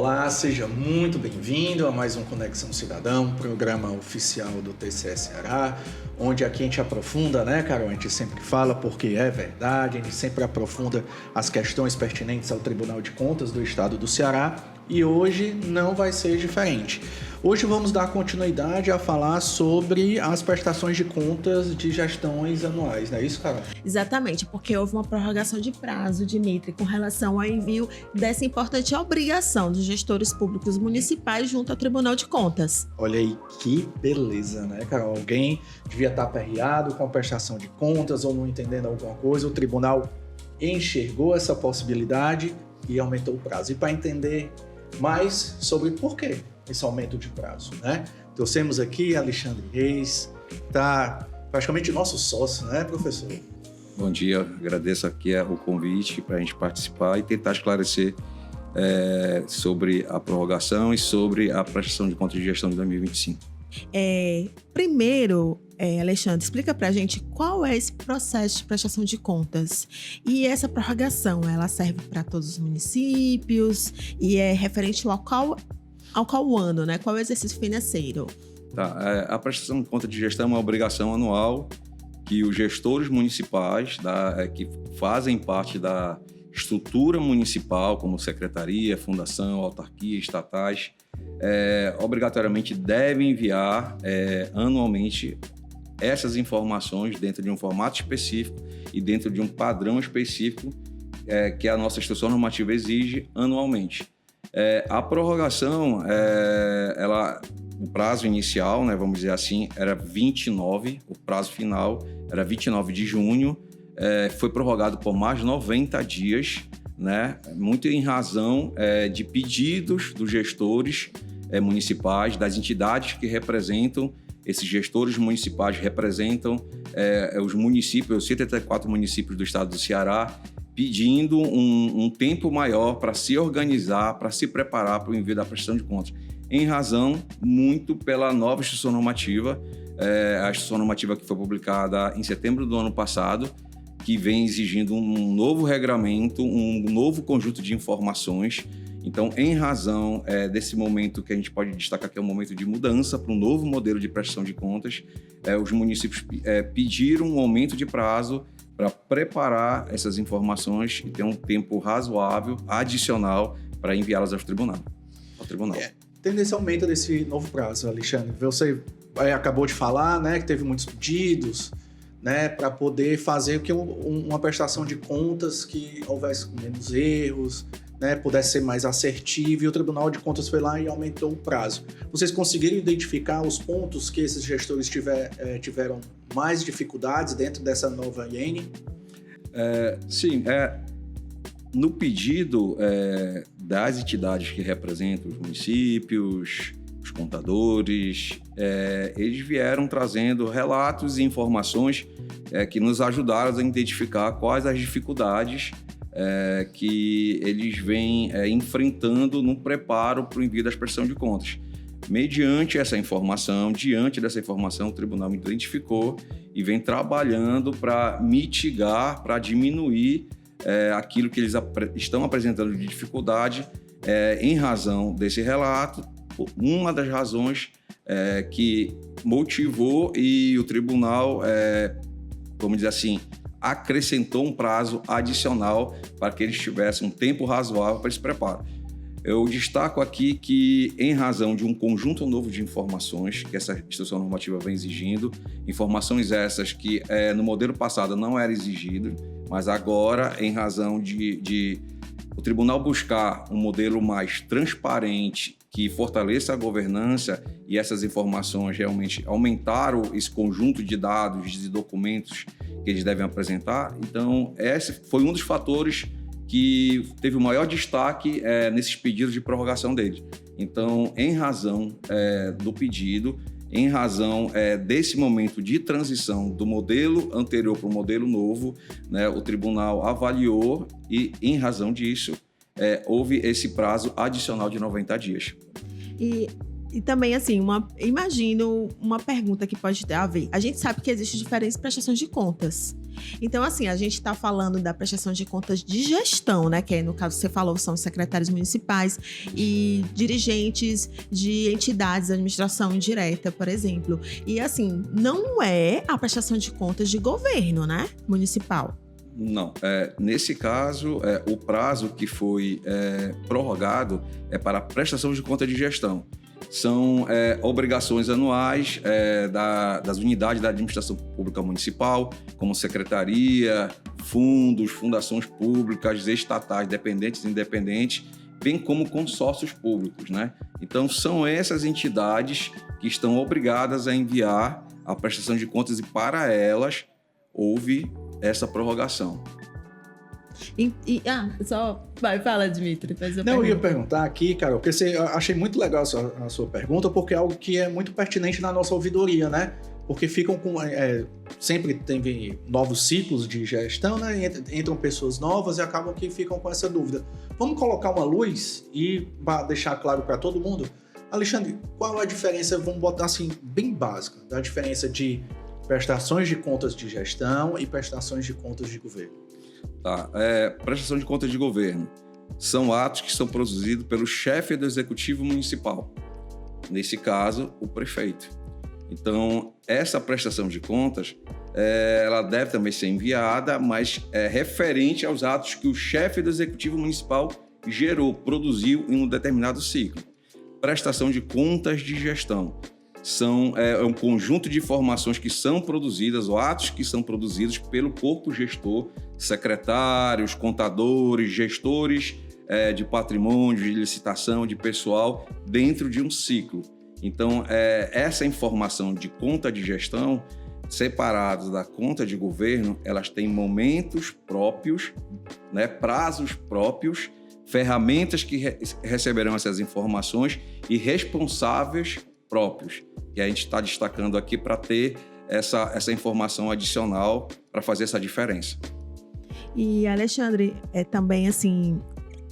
Olá, seja muito bem-vindo a mais um Conexão Cidadão, programa oficial do TCE Ceará, onde aqui a gente aprofunda, né, Carol? A gente sempre fala porque é verdade, a gente sempre aprofunda as questões pertinentes ao Tribunal de Contas do Estado do Ceará e hoje não vai ser diferente. Hoje vamos dar continuidade a falar sobre as prestações de contas de gestões anuais, não é isso, Carol? Exatamente, porque houve uma prorrogação de prazo, Dimitri, com relação ao envio dessa importante obrigação dos gestores públicos municipais junto ao Tribunal de Contas. Olha aí que beleza, né, Carol? Alguém devia estar aperreado com a prestação de contas ou não entendendo alguma coisa, o tribunal enxergou essa possibilidade e aumentou o prazo. E para entender mais sobre por quê esse aumento de prazo, né? Trouxemos aqui Alexandre Reis, tá praticamente nosso sócio, né, professor? Bom dia, agradeço aqui o convite para a gente participar e tentar esclarecer sobre a prorrogação e sobre a prestação de contas de gestão de 2025. Primeiro, Alexandre, explica para a gente qual é esse processo de prestação de contas. E essa prorrogação, ela serve para todos os municípios e é referente ao qual ano, né? Qual é o exercício financeiro? A prestação de conta de gestão é uma obrigação anual que os gestores municipais que fazem parte da estrutura municipal, como secretaria, fundação, autarquia, estatais, obrigatoriamente devem enviar anualmente essas informações dentro de um formato específico e dentro de um padrão específico que a nossa instrução normativa exige anualmente. A prorrogação, o prazo inicial, né, vamos dizer assim, era 29, o prazo final era 29 de junho, foi prorrogado por mais 90 dias, né, muito em razão de pedidos dos gestores municipais, das entidades que representam, esses gestores municipais representam os municípios, os 74 municípios do estado do Ceará, pedindo um tempo maior para se organizar, para se preparar para o envio da prestação de contas, em razão muito pela nova instrução normativa, a instrução normativa que foi publicada em setembro do ano passado, que vem exigindo um novo regramento, um novo conjunto de informações. Então, em razão desse momento que a gente pode destacar que é um momento de mudança para um novo modelo de prestação de contas, os municípios pediram um aumento de prazo para preparar essas informações e ter um tempo razoável, adicional, para enviá-las ao tribunal. Tendo esse aumento desse novo prazo, Alexandre, você acabou de falar, né, que teve muitos pedidos, né, para poder fazer uma prestação de contas que houvesse menos erros, né, pudesse ser mais assertivo, e o Tribunal de Contas foi lá e aumentou o prazo. Vocês conseguiram identificar os pontos que esses gestores tiveram mais dificuldades dentro dessa nova IN? Sim. No pedido das entidades que representam os municípios, os contadores, eles vieram trazendo relatos e informações que nos ajudaram a identificar quais as dificuldades que eles vêm enfrentando no preparo para o envio das prestações de contas. Diante dessa informação, o tribunal identificou e vem trabalhando para mitigar, para diminuir aquilo que eles estão apresentando de dificuldade em razão desse relato. Uma das razões que motivou e o tribunal, vamos dizer assim, acrescentou um prazo adicional para que eles tivessem um tempo razoável para esse preparo. Eu destaco aqui que, em razão de um conjunto novo de informações que essa instrução normativa vem exigindo, informações essas que no modelo passado não eram exigidas, mas agora, em razão de o tribunal buscar um modelo mais transparente, que fortaleça a governança, e essas informações realmente aumentaram esse conjunto de dados e documentos que eles devem apresentar. Então, esse foi um dos fatores que teve o maior destaque nesses pedidos de prorrogação deles. Então, em razão do pedido, em razão desse momento de transição do modelo anterior para o modelo novo, né, o tribunal avaliou e, em razão disso, houve esse prazo adicional de 90 dias. E E também, assim, imagino uma pergunta que pode ter a ver. A gente sabe que existem diferentes prestações de contas. Então, assim, a gente está falando da prestação de contas de gestão, né? Que no caso você falou, são secretários municipais e dirigentes de entidades de administração indireta, por exemplo. E, assim, não é a prestação de contas de governo, né? Municipal. Não. Nesse caso, o prazo que foi prorrogado é para a prestação de conta de gestão. São obrigações anuais das unidades da administração pública municipal, como secretaria, fundos, fundações públicas, estatais, dependentes e independentes, bem como consórcios públicos, né? Então, são essas entidades que estão obrigadas a enviar a prestação de contas e, para elas, houve essa prorrogação. Fala, Dmitry. Eu ia perguntar aqui, Carol, porque eu achei muito legal a sua pergunta, porque é algo que é muito pertinente na nossa ouvidoria, né? Porque ficam com... sempre tem novos ciclos de gestão, né? Entram pessoas novas e acabam que ficam com essa dúvida. Vamos colocar uma luz e deixar claro para todo mundo. Alexandre, qual a diferença, vamos botar assim, bem básica, da diferença de prestações de contas de gestão e prestações de contas de governo? Tá. Prestação de contas de governo são atos que são produzidos pelo chefe do executivo municipal. Nesse caso, o prefeito. Então, essa prestação de contas, ela deve também ser enviada, mas é referente aos atos que o chefe do executivo municipal gerou, produziu em um determinado ciclo. Prestação de contas de gestão é um conjunto de informações que são produzidas, ou atos que são produzidos pelo corpo gestor, secretários, contadores, gestores de patrimônio, de licitação, de pessoal, dentro de um ciclo. Então, essa informação de conta de gestão, separadas da conta de governo, elas têm momentos próprios, né, prazos próprios, ferramentas que receberão essas informações e responsáveis próprios, que a gente está destacando aqui para ter essa informação adicional para fazer essa diferença. E, Alexandre, também assim,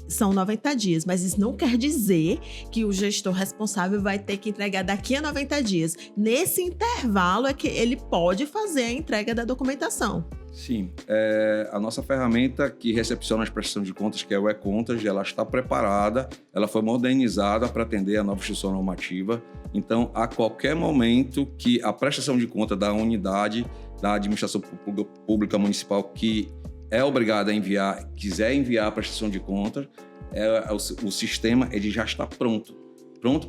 são 90 dias, mas isso não quer dizer que o gestor responsável vai ter que entregar daqui a 90 dias. Nesse intervalo é que ele pode fazer a entrega da documentação. Sim, a nossa ferramenta que recepciona as prestações de contas, que é o e-Contas, ela está preparada, ela foi modernizada para atender a nova instrução normativa. Então, a qualquer momento que a prestação de conta da unidade da administração pública municipal que é obrigada a enviar, quiser enviar a prestação de contas, o sistema ele já está pronto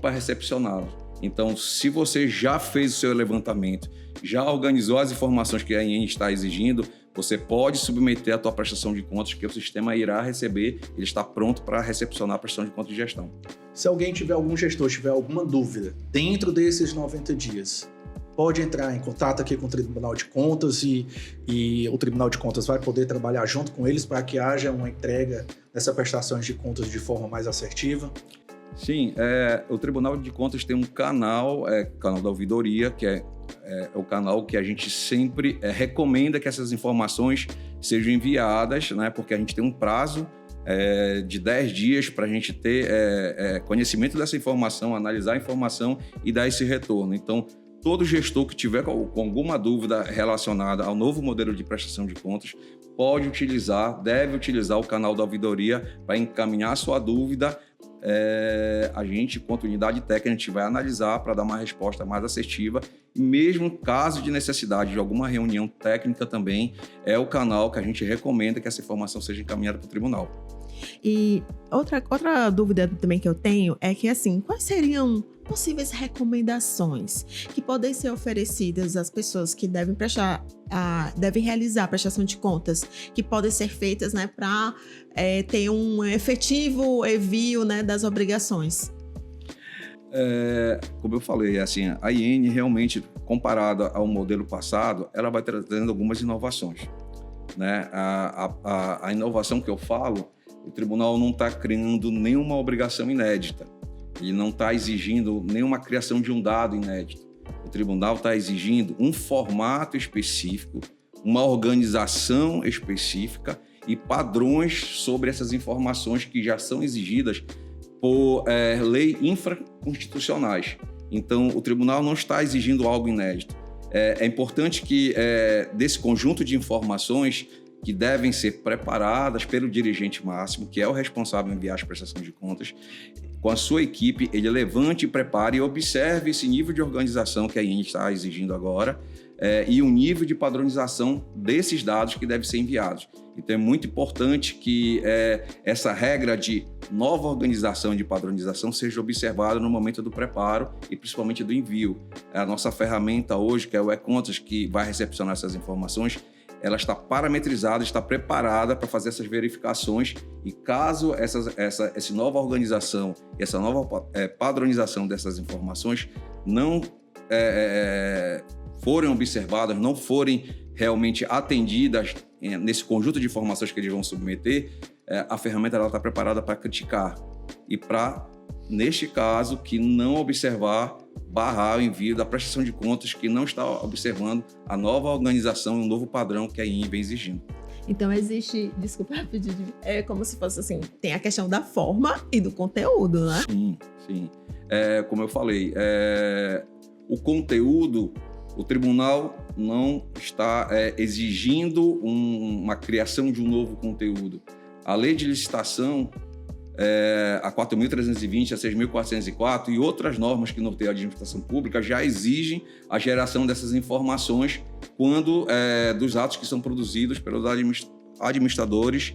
para recepcioná-la. Então, se você já fez o seu levantamento, já organizou as informações que a IN está exigindo, você pode submeter a tua prestação de contas que o sistema irá receber, ele está pronto para recepcionar a prestação de contas de gestão. Se alguém tiver, algum gestor tiver alguma dúvida dentro desses 90 dias, pode entrar em contato aqui com o Tribunal de Contas e o Tribunal de Contas vai poder trabalhar junto com eles para que haja uma entrega dessas prestações de contas de forma mais assertiva? Sim, o Tribunal de Contas tem um canal, canal da ouvidoria, que é o canal que a gente sempre recomenda que essas informações sejam enviadas, né, porque a gente tem um prazo de 10 dias para a gente ter conhecimento dessa informação, analisar a informação e dar esse retorno. Então, todo gestor que tiver com alguma dúvida relacionada ao novo modelo de prestação de contas deve utilizar o canal da ouvidoria para encaminhar a sua dúvida. A gente, quanto unidade técnica, a gente vai analisar para dar uma resposta mais assertiva. E mesmo caso de necessidade de alguma reunião técnica também, é o canal que a gente recomenda que essa informação seja encaminhada para o tribunal. E outra dúvida também que eu tenho é que, assim, quais seriam possíveis recomendações que podem ser oferecidas às pessoas que devem realizar a prestação de contas, que podem ser feitas, né, para ter um efetivo envio, né, das obrigações? Como eu falei, assim, a IN realmente, comparada ao modelo passado, ela vai trazendo algumas inovações, né? A inovação que eu falo, o tribunal não está criando nenhuma obrigação inédita. Ele não está exigindo nenhuma criação de um dado inédito. O tribunal está exigindo um formato específico, uma organização específica e padrões sobre essas informações que já são exigidas por lei infraconstitucionais. Então, o tribunal não está exigindo algo inédito. É importante que, desse conjunto de informações que devem ser preparadas pelo dirigente máximo, que é o responsável em enviar as prestações de contas, com a sua equipe, ele levante, prepare e observe esse nível de organização que a INE está exigindo agora e o nível de padronização desses dados que devem ser enviados. Então, é muito importante que essa regra de nova organização e de padronização seja observada no momento do preparo e principalmente do envio. A nossa ferramenta hoje, que é o e-Contas, que vai recepcionar essas informações, ela está parametrizada, está preparada para fazer essas verificações e caso essa nova organização, essa nova padronização dessas informações não forem observadas, não forem realmente atendidas nesse conjunto de informações que eles vão submeter, a ferramenta está preparada para criticar e para, neste caso, que não observar, barrar o envio da prestação de contas que não está observando a nova organização e o novo padrão que a INE vem exigindo. Então existe, desculpa rapidinho, é como se fosse assim, tem a questão da forma e do conteúdo, né? Sim. Como eu falei, o conteúdo, o tribunal não está exigindo uma criação de um novo conteúdo. A lei de licitação, a 4.320, a 6.404 e outras normas que norteiam a administração pública já exigem a geração dessas informações quando dos atos que são produzidos pelos administradores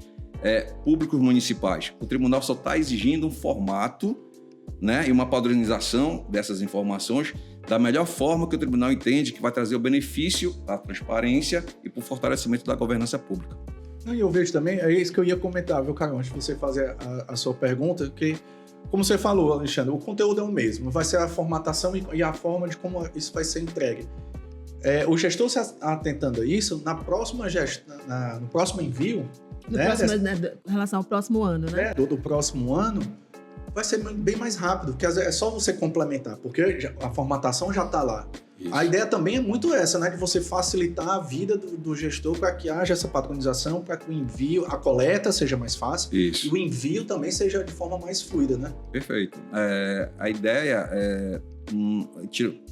públicos municipais. O tribunal só está exigindo um formato, né, e uma padronização dessas informações da melhor forma que o tribunal entende que vai trazer o benefício da transparência e para o fortalecimento da governança pública. E eu vejo também, é isso que eu ia comentar, viu, Carol, antes de você fazer a sua pergunta, que, como você falou, Alexandre, o conteúdo é o mesmo, vai ser a formatação e a forma de como isso vai ser entregue. O gestor se atentando a isso, no próximo envio... Em relação ao próximo ano, né? Do próximo ano, vai ser bem mais rápido, porque é só você complementar, porque a formatação já está lá. Isso. A ideia também é muito essa, né? De você facilitar a vida do gestor para que haja essa padronização, para que o envio, a coleta seja mais fácil. Isso. E o envio também seja de forma mais fluida, né? Perfeito. A ideia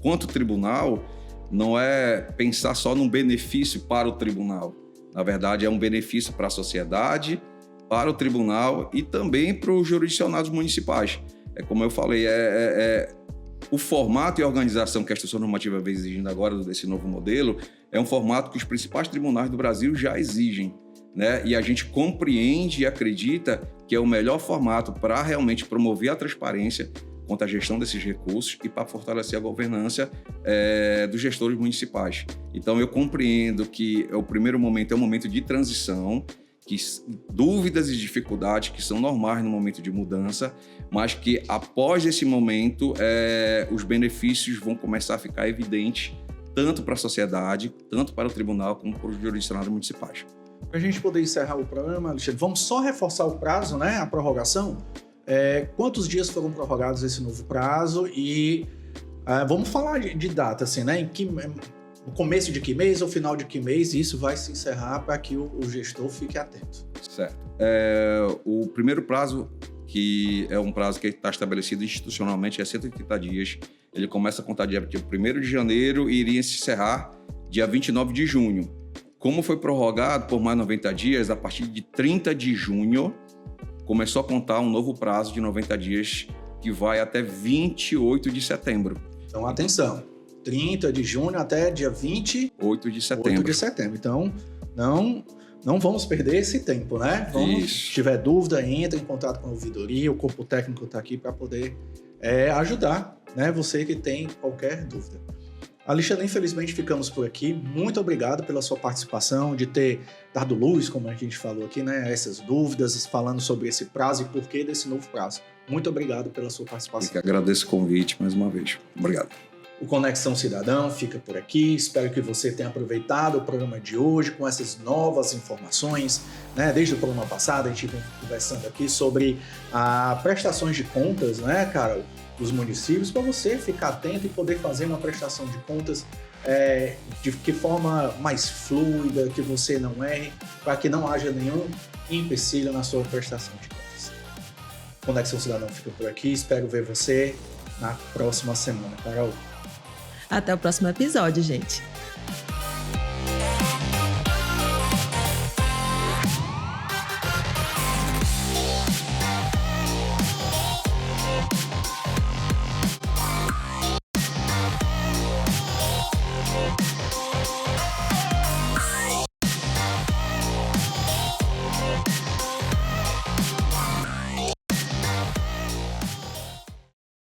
quanto tribunal, não é pensar só num benefício para o tribunal. Na verdade, é um benefício para a sociedade, para o tribunal e também para os jurisdicionados municipais. Como eu falei, o formato e a organização que a Instrução Normativa vem exigindo agora desse novo modelo é um formato que os principais tribunais do Brasil já exigem, né? E a gente compreende e acredita que é o melhor formato para realmente promover a transparência quanto à gestão desses recursos e para fortalecer a governança dos gestores municipais. Então, eu compreendo que o primeiro momento é um momento de transição, que dúvidas e dificuldades que são normais no momento de mudança, mas que após esse momento os benefícios vão começar a ficar evidentes tanto para a sociedade, tanto para o tribunal, como para os jurisdicionados municipais. Para a gente poder encerrar o programa, Alexandre, vamos só reforçar o prazo, né? A prorrogação. Quantos dias foram prorrogados esse novo prazo? E vamos falar de data, assim, né? No começo de que mês ou final de que mês isso vai se encerrar para que o gestor fique atento. Certo. O primeiro prazo, que é um prazo que está estabelecido institucionalmente, é 180 dias. Ele começa a contar dia 1º de janeiro e iria se encerrar dia 29 de junho. Como foi prorrogado por mais 90 dias, a partir de 30 de junho, começou a contar um novo prazo de 90 dias que vai até 28 de setembro. Então, atenção. 30 de junho até dia 28 de setembro. Então, não vamos perder esse tempo, né? Se tiver dúvida, entre em contato com a ouvidoria, o corpo técnico está aqui para poder ajudar, né? Você que tem qualquer dúvida. Alexandre, infelizmente ficamos por aqui. Muito obrigado pela sua participação, de ter dado luz, como a gente falou aqui, né? Essas dúvidas, falando sobre esse prazo e porquê desse novo prazo. Muito obrigado pela sua participação. Eu que agradeço o convite mais uma vez. Obrigado. O Conexão Cidadão fica por aqui. Espero que você tenha aproveitado o programa de hoje com essas novas informações, né? Desde o programa passado, a gente vem conversando aqui sobre prestações de contas, né, Carol, dos municípios, para você ficar atento e poder fazer uma prestação de contas de que forma mais fluida, que você não erre, para que não haja nenhum empecilho na sua prestação de contas. Conexão Cidadão fica por aqui. Espero ver você na próxima semana. Carol. Até o próximo episódio, gente.